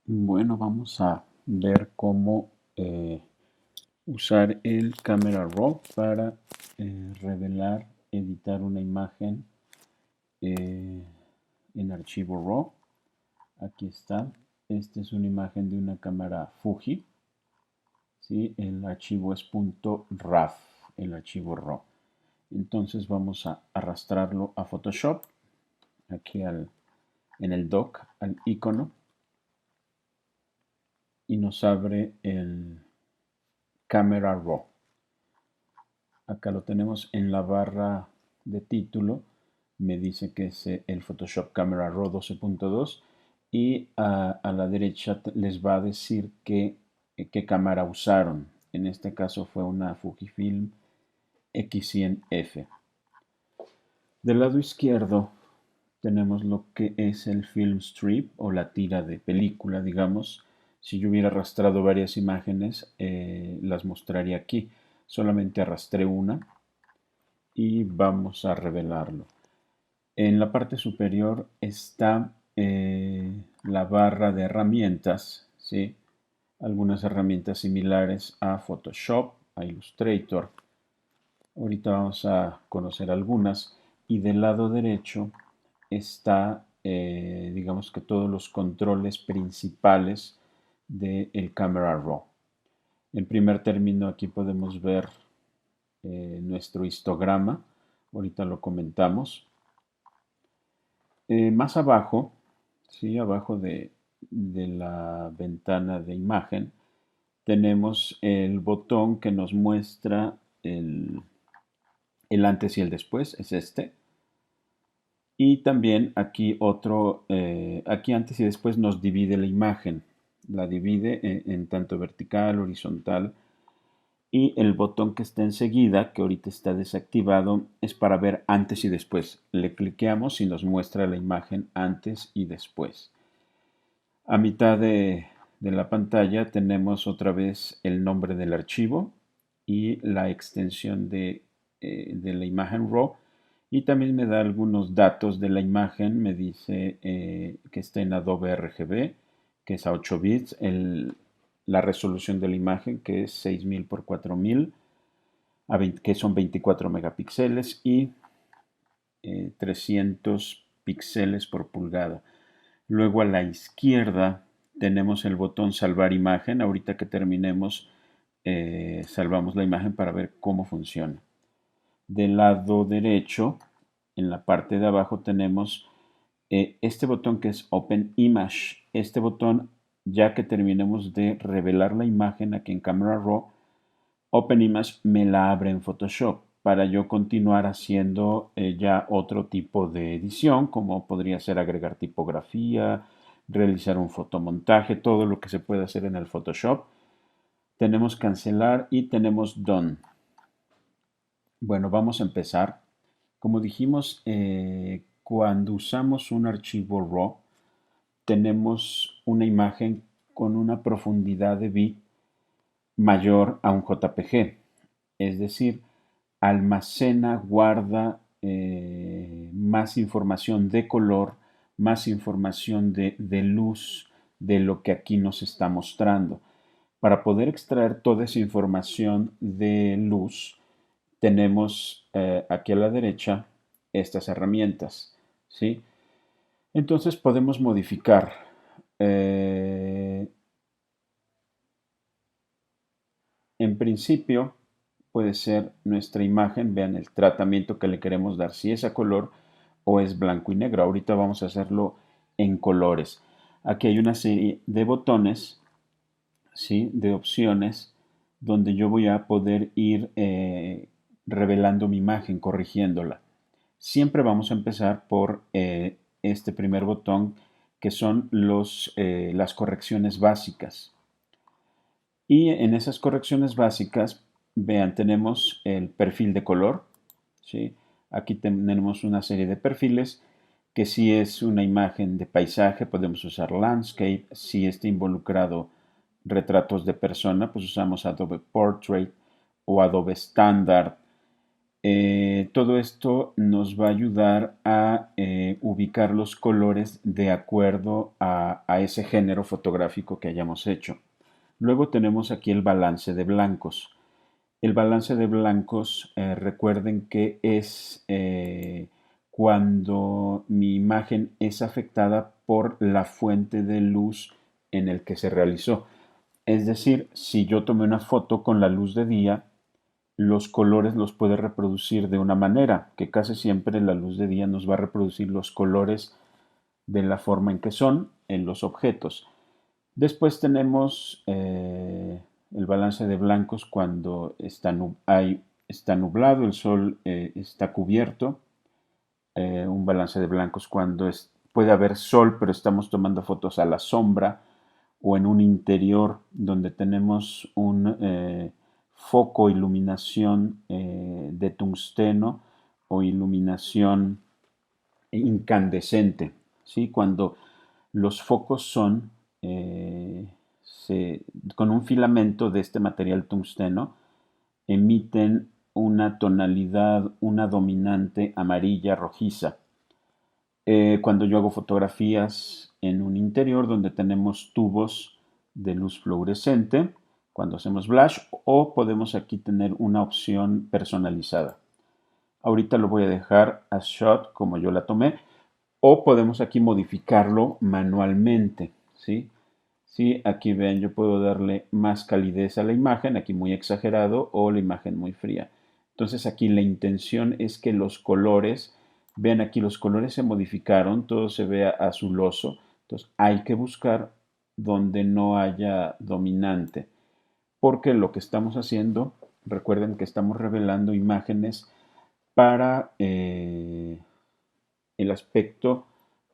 Bueno, vamos a ver cómo usar el Camera Raw para revelar, editar una imagen eh, en archivo RAW. Aquí está. Esta es una imagen de una cámara Fuji. ¿Sí? El archivo es .raf, el archivo RAW. Entonces vamos a arrastrarlo a Photoshop, aquí en el dock, al icono, y nos abre el Camera Raw. Acá lo tenemos en la barra de título. Me dice que es el Photoshop Camera Raw 12.2 y a la derecha les va a decir qué cámara usaron. En este caso fue una Fujifilm X100F. Del lado izquierdo tenemos lo que es el film strip o la tira de película, digamos. Si yo hubiera arrastrado varias imágenes, las mostraría aquí. Solamente arrastré una y vamos a revelarlo. En la parte superior está la barra de herramientas, ¿sí? Algunas herramientas similares a Photoshop, a Illustrator. Ahorita vamos a conocer algunas. Y del lado derecho está, digamos que todos los controles principales del Camera Raw. En primer término, aquí podemos ver nuestro histograma. Ahorita lo comentamos. Más abajo, ¿sí? Abajo de la ventana de imagen, tenemos el botón que nos muestra el antes y el después, es este. Y también aquí otro, aquí antes y después nos divide la imagen. La divide en tanto vertical, horizontal. Y el botón que está enseguida, que ahorita está desactivado, es para ver antes y después. Le cliqueamos y nos muestra la imagen antes y después. A mitad de la pantalla tenemos otra vez el nombre del archivo y la extensión de la imagen RAW. Y también me da algunos datos de la imagen. Me dice que está en Adobe RGB, que es a 8 bits. La resolución de la imagen, que es 6000 por 4000, que son 24 megapíxeles y 300 píxeles por pulgada. Luego a la izquierda tenemos el botón salvar imagen. Ahorita que terminemos, salvamos la imagen para ver cómo funciona. Del lado derecho, en la parte de abajo, tenemos este botón que es Open Image. Este botón, ya que terminemos de revelar la imagen aquí en Camera Raw, Open Image me la abre en Photoshop para yo continuar haciendo ya otro tipo de edición, como podría ser agregar tipografía, realizar un fotomontaje, todo lo que se puede hacer en el Photoshop. Tenemos cancelar y tenemos done. Bueno, vamos a empezar. Como dijimos, cuando usamos un archivo RAW, tenemos una imagen con una profundidad de bit mayor a un JPG. Es decir, almacena, guarda más información de color, más información de luz de lo que aquí nos está mostrando. Para poder extraer toda esa información de luz, tenemos aquí a la derecha estas herramientas, ¿sí? Entonces podemos modificar en principio puede ser nuestra imagen, vean el tratamiento que le queremos dar, si es a color o es blanco y negro. Ahorita vamos a hacerlo en colores. Aquí hay una serie de botones, ¿sí? De opciones, donde yo voy a poder ir revelando mi imagen, corrigiéndola. Siempre vamos a empezar por este primer botón, que son las correcciones básicas. Y en esas correcciones básicas, vean, tenemos el perfil de color, ¿sí? Aquí tenemos una serie de perfiles que si es una imagen de paisaje podemos usar Landscape, si está involucrado retratos de persona pues usamos Adobe Portrait o Adobe Standard. Todo esto nos va a ayudar a ubicar los colores de acuerdo a ese género fotográfico que hayamos hecho. Luego tenemos aquí el balance de blancos. El balance de blancos, recuerden que es cuando mi imagen es afectada por la fuente de luz en el que se realizó. Es decir, si yo tomé una foto con la luz de día, los colores los puede reproducir de una manera, que casi siempre la luz de día nos va a reproducir los colores de la forma en que son en los objetos. Después tenemos el balance de blancos cuando está nublado, el sol está cubierto. Un balance de blancos cuando puede haber sol, pero estamos tomando fotos a la sombra o en un interior donde tenemos un foco, iluminación de tungsteno o iluminación incandescente. ¿Sí? Cuando los focos son con un filamento de este material tungsteno, emiten una tonalidad, una dominante amarilla rojiza. Cuando yo hago fotografías en un interior donde tenemos tubos de luz fluorescente, cuando hacemos flash, o podemos aquí tener una opción personalizada. Ahorita lo voy a dejar a shot como yo la tomé, o podemos aquí modificarlo manualmente, ¿sí? Sí, aquí ven, yo puedo darle más calidez a la imagen, aquí muy exagerado, o la imagen muy fría. Entonces aquí la intención es que los colores, vean aquí los colores se modificaron, todo se ve azuloso, entonces hay que buscar donde no haya dominante, porque lo que estamos haciendo, recuerden que estamos revelando imágenes para el aspecto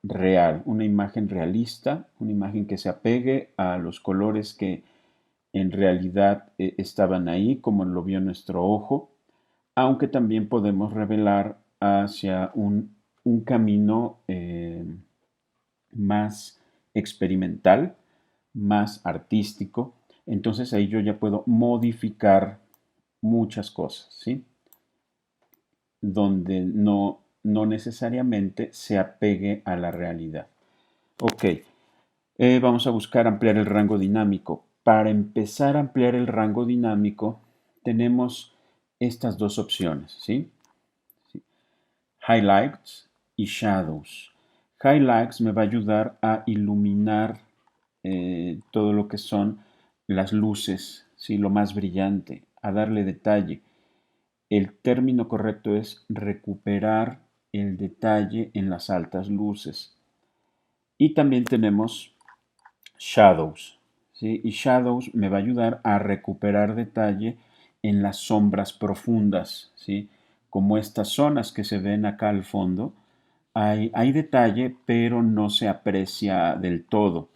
real, una imagen realista, una imagen que se apegue a los colores que en realidad estaban ahí, como lo vio nuestro ojo, aunque también podemos revelar hacia un camino más experimental, más artístico. Entonces ahí yo ya puedo modificar muchas cosas, ¿sí? Donde no necesariamente se apegue a la realidad. Ok, vamos a buscar ampliar el rango dinámico. Para empezar a ampliar el rango dinámico, tenemos estas dos opciones, ¿sí? Highlights y Shadows. Highlights me va a ayudar a iluminar todo lo que son las luces, ¿sí? Lo más brillante, a darle detalle. El término correcto es recuperar el detalle en las altas luces. Y también tenemos Shadows, ¿sí? Y Shadows me va a ayudar a recuperar detalle en las sombras profundas, ¿sí? Como estas zonas que se ven acá al fondo, hay detalle, pero no se aprecia del todo.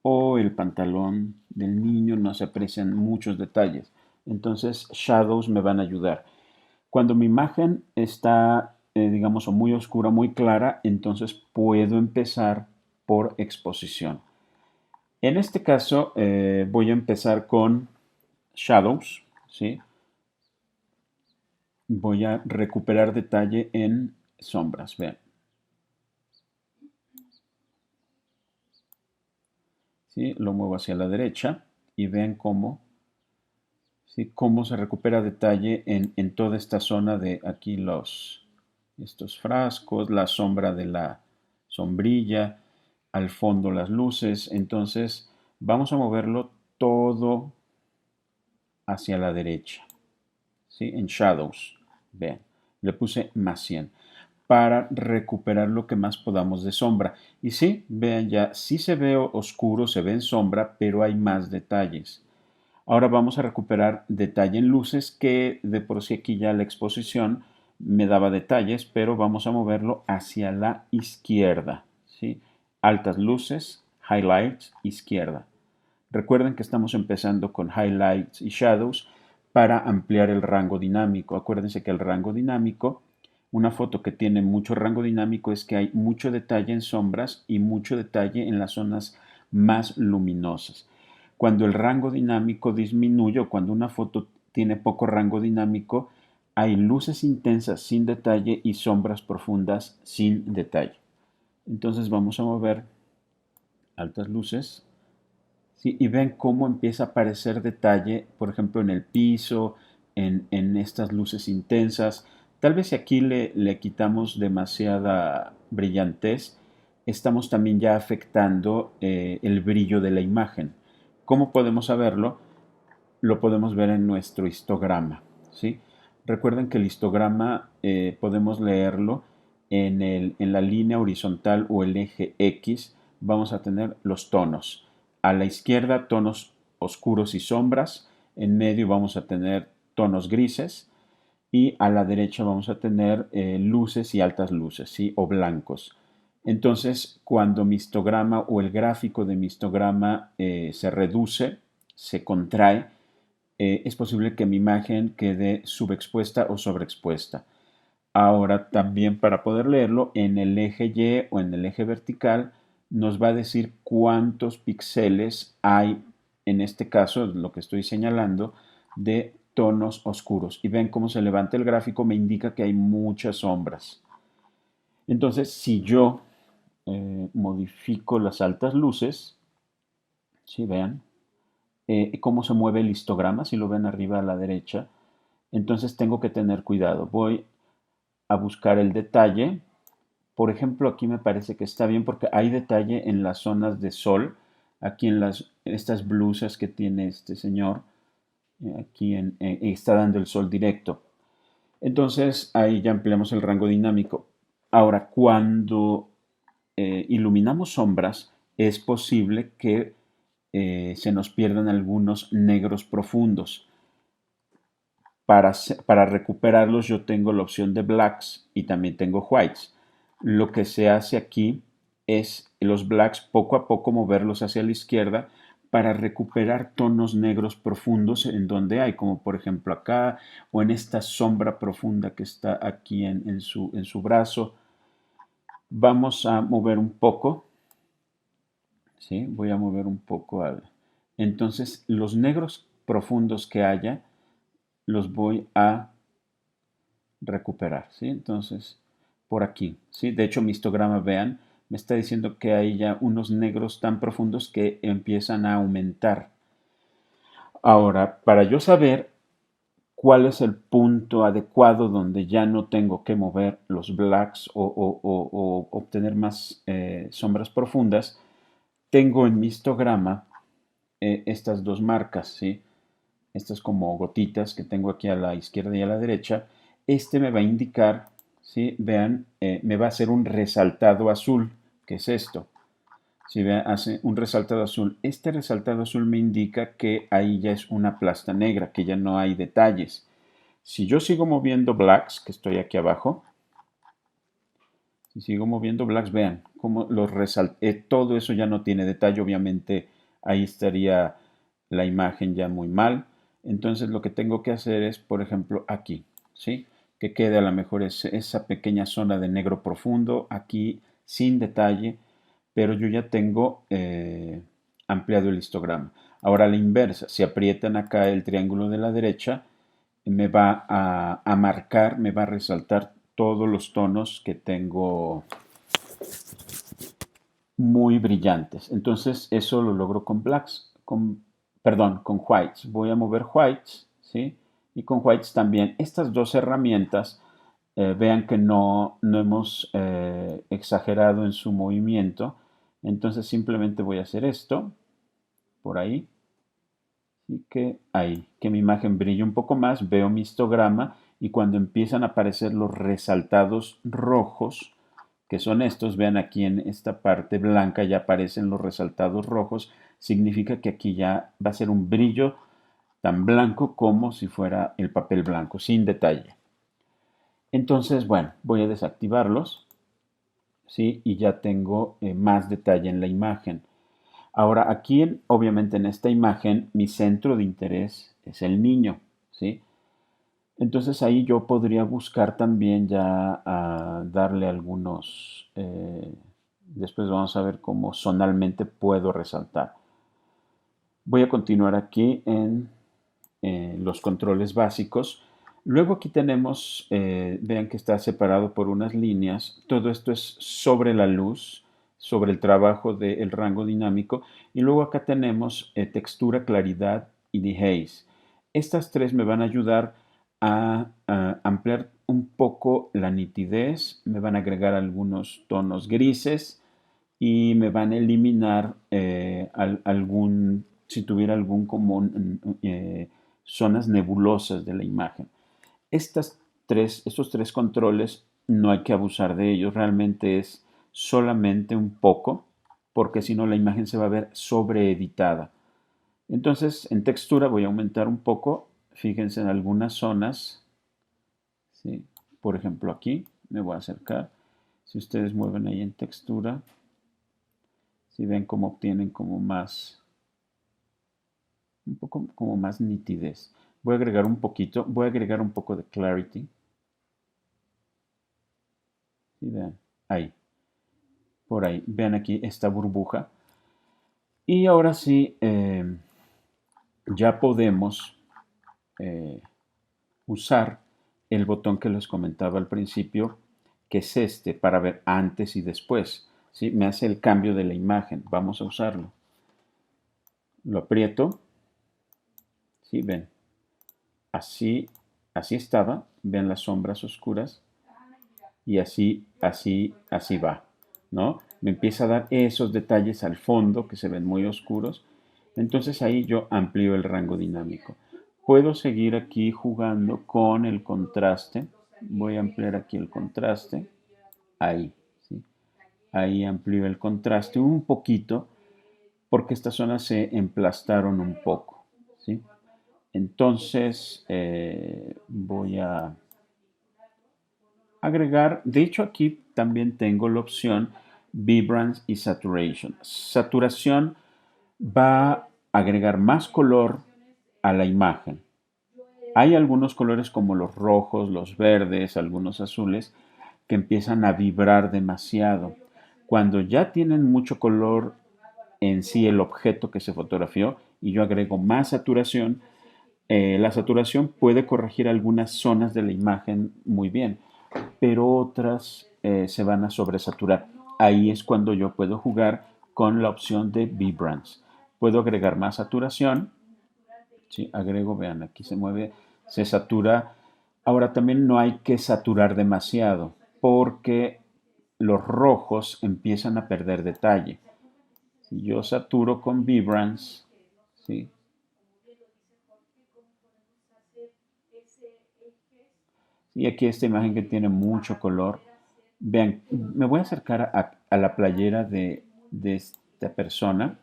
O el pantalón del niño, no se aprecian muchos detalles. Entonces, Shadows me van a ayudar. Cuando mi imagen está, digamos, o muy oscura, muy clara, entonces puedo empezar por exposición. En este caso, voy a empezar con Shadows, ¿sí? Voy a recuperar detalle en sombras, vean. ¿Sí? Lo muevo hacia la derecha y vean cómo, ¿sí? Cómo se recupera detalle en toda esta zona de aquí estos frascos, la sombra de la sombrilla, al fondo las luces. Entonces vamos a moverlo todo hacia la derecha, ¿sí? En Shadows, vean, le puse más 100 para recuperar lo que más podamos de sombra. Y sí, vean ya, sí se ve oscuro, se ve en sombra, pero hay más detalles. Ahora vamos a recuperar detalle en luces que de por sí aquí ya la exposición me daba detalles, pero vamos a moverlo hacia la izquierda, ¿sí? Altas luces, highlights, izquierda. Recuerden que estamos empezando con highlights y shadows para ampliar el rango dinámico. Acuérdense que el rango dinámico, una foto que tiene mucho rango dinámico es que hay mucho detalle en sombras y mucho detalle en las zonas más luminosas. Cuando el rango dinámico disminuye o cuando una foto tiene poco rango dinámico, hay luces intensas sin detalle y sombras profundas sin detalle. Entonces vamos a mover altas luces, ¿sí? Y ven cómo empieza a aparecer detalle, por ejemplo, en el piso, en estas luces intensas. Tal vez si aquí le quitamos demasiada brillantez, estamos también ya afectando el brillo de la imagen. ¿Cómo podemos saberlo? Lo podemos ver en nuestro histograma, ¿sí? Recuerden que el histograma podemos leerlo en la línea horizontal o el eje X. Vamos a tener los tonos. A la izquierda, tonos oscuros y sombras. En medio vamos a tener tonos grises. Y a la derecha vamos a tener luces y altas luces, ¿sí? O blancos. Entonces, cuando mi histograma o el gráfico de mi histograma se reduce, se contrae, es posible que mi imagen quede subexpuesta o sobreexpuesta. Ahora también para poder leerlo, en el eje Y o en el eje vertical nos va a decir cuántos píxeles hay, en este caso, lo que estoy señalando, de tonos oscuros. Y ven cómo se levanta el gráfico, me indica que hay muchas sombras. Entonces, si yo modifico las altas luces, ¿sí? Vean cómo se mueve el histograma, si lo ven arriba a la derecha, entonces tengo que tener cuidado. Voy a buscar el detalle. Por ejemplo, aquí me parece que está bien porque hay detalle en las zonas de sol, aquí en estas blusas que tiene este señor, aquí está dando el sol directo. Entonces ahí ya ampliamos el rango dinámico. Ahora, cuando iluminamos sombras, es posible que se nos pierdan algunos negros profundos. Para recuperarlos yo tengo la opción de blacks y también tengo whites. Lo que se hace aquí es los blacks poco a poco moverlos hacia la izquierda para recuperar tonos negros profundos en donde hay, como por ejemplo acá o en esta sombra profunda que está aquí en su brazo. Vamos a mover un poco, ¿sí? Voy a mover un poco. Entonces los negros profundos que haya los voy a recuperar, ¿sí? Entonces, por aquí, ¿sí? De hecho, mi histograma, vean, me está diciendo que hay ya unos negros tan profundos que empiezan a aumentar. Ahora, para yo saber cuál es el punto adecuado donde ya no tengo que mover los blacks o obtener más sombras profundas, tengo en mi histograma estas dos marcas, ¿sí? Estas como gotitas que tengo aquí a la izquierda y a la derecha. Este me va a indicar, ¿sí? Vean, me va a hacer un resaltado azul, que es esto. Si vean, hace un resaltado azul. Este resaltado azul me indica que ahí ya es una plasta negra, que ya no hay detalles. Si yo sigo moviendo blacks, que estoy aquí abajo, si sigo moviendo blacks, vean cómo los resalté. Todo eso ya no tiene detalle, obviamente ahí estaría la imagen ya muy mal. Entonces lo que tengo que hacer es, por ejemplo, aquí, ¿sí? Que quede a lo mejor esa pequeña zona de negro profundo, aquí sin detalle, pero yo ya tengo ampliado el histograma. Ahora a la inversa, si aprietan acá el triángulo de la derecha, me va a marcar, me va a resaltar todos los tonos que tengo muy brillantes. Entonces eso lo logro con blacks, perdón, con whites. Voy a mover whites, ¿sí? Y con whites también. Estas dos herramientas, vean que no hemos exagerado en su movimiento. Entonces simplemente voy a hacer esto, por ahí. Y que ahí, que mi imagen brille un poco más, veo mi histograma y cuando empiezan a aparecer los resaltados rojos, que son estos, vean aquí en esta parte blanca ya aparecen los resaltados rojos, significa que aquí ya va a ser un brillo tan blanco como si fuera el papel blanco, sin detalle. Entonces, bueno, voy a desactivarlos, ¿sí? Y ya tengo más detalle en la imagen. Ahora, aquí, obviamente en esta imagen, mi centro de interés es el niño, ¿sí? Entonces ahí yo podría buscar también ya a darle algunos, después vamos a ver cómo zonalmente puedo resaltar. Voy a continuar aquí en los controles básicos. Luego aquí tenemos, vean que está separado por unas líneas. Todo esto es sobre la luz, sobre el trabajo del rango dinámico. Y luego acá tenemos textura, claridad y dehaze. Estas tres me van a ayudar a ampliar un poco la nitidez, me van a agregar algunos tonos grises y me van a eliminar si tuviera algún como zonas nebulosas de la imagen. Estos tres controles no hay que abusar de ellos, realmente es solamente un poco, porque si no la imagen se va a ver sobreeditada. Entonces, en textura voy a aumentar un poco, fíjense en algunas zonas, ¿sí? Por ejemplo aquí, me voy a acercar, si ustedes mueven ahí en textura, si ven cómo obtienen como más, un poco como más nitidez. Voy a agregar un poquito, voy a agregar un poco de clarity. ¿Sí? Vean, ahí, por ahí. Vean aquí esta burbuja. Y ahora sí, ya podemos usar el botón que les comentaba al principio, que es este, para ver antes y después. ¿Sí? Me hace el cambio de la imagen. Vamos a usarlo. Lo aprieto. ¿Sí? Ven. Así estaba. Ven las sombras oscuras. Y así va, ¿no? Me empieza a dar esos detalles al fondo que se ven muy oscuros. Entonces ahí yo amplío el rango dinámico. Puedo seguir aquí jugando con el contraste. Voy a ampliar aquí el contraste. Ahí, ¿sí? Ahí amplío el contraste un poquito porque estas zonas se emplastaron un poco, ¿sí? Entonces voy a agregar, de hecho aquí también tengo la opción Vibrance y Saturation. Saturación va a agregar más color a la imagen. Hay algunos colores como los rojos, los verdes, algunos azules, que empiezan a vibrar demasiado. Cuando ya tienen mucho color en sí el objeto que se fotografió y yo agrego más saturación, la saturación puede corregir algunas zonas de la imagen muy bien, pero otras se van a sobresaturar. Ahí es cuando yo puedo jugar con la opción de Vibrance. Puedo agregar más saturación. ¿Sí? Agrego, vean, aquí se mueve, se satura. Ahora también no hay que saturar demasiado porque los rojos empiezan a perder detalle. Si yo saturo con Vibrance, ¿sí? Y aquí esta imagen que tiene mucho color. Vean, me voy a acercar a la playera de esta persona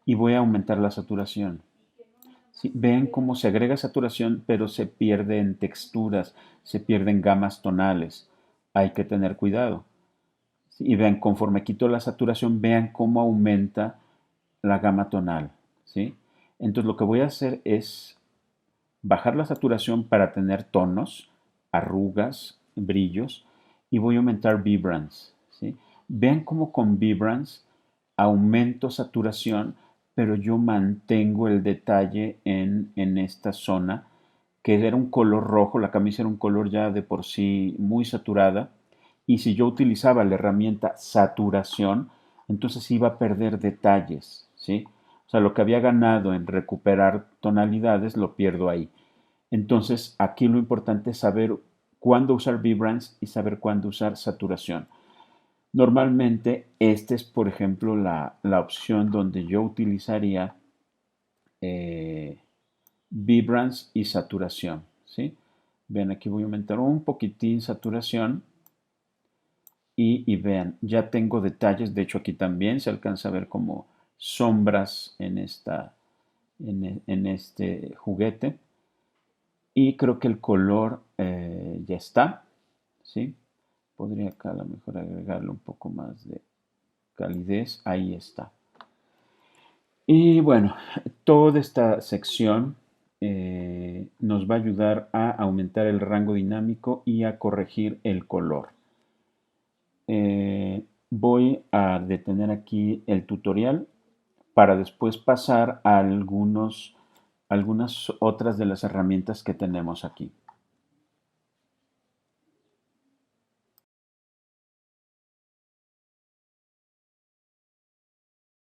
y voy a aumentar la saturación. ¿Sí? Ven cómo se agrega saturación, pero se pierde en texturas, se pierden gamas tonales. Hay que tener cuidado. ¿Sí? Y vean, conforme quito la saturación, vean cómo aumenta la gama tonal. ¿Sí? Entonces lo que voy a hacer es bajar la saturación para tener tonos, arrugas, brillos, y voy a aumentar vibrance. ¿Sí? Vean cómo con vibrance aumento saturación, pero yo mantengo el detalle en esta zona, que era un color rojo, la camisa era un color ya de por sí muy saturada, y si yo utilizaba la herramienta saturación, entonces iba a perder detalles, ¿sí? O sea, lo que había ganado en recuperar tonalidades lo pierdo ahí. Entonces, aquí lo importante es saber cuándo usar vibrance y saber cuándo usar saturación. Normalmente, esta es, por ejemplo, la opción donde yo utilizaría eh, vibrance y saturación. ¿Sí? Ven, aquí voy a aumentar un poquitín saturación y vean, ya tengo detalles. De hecho, aquí también se alcanza a ver como sombras en este juguete. Y creo que el color ya está, ¿sí? Podría acá a lo mejor agregarle un poco más de calidez. Ahí está. Y bueno, toda esta sección nos va a ayudar a aumentar el rango dinámico y a corregir el color. Voy a detener aquí el tutorial para después pasar a algunas otras de las herramientas que tenemos aquí.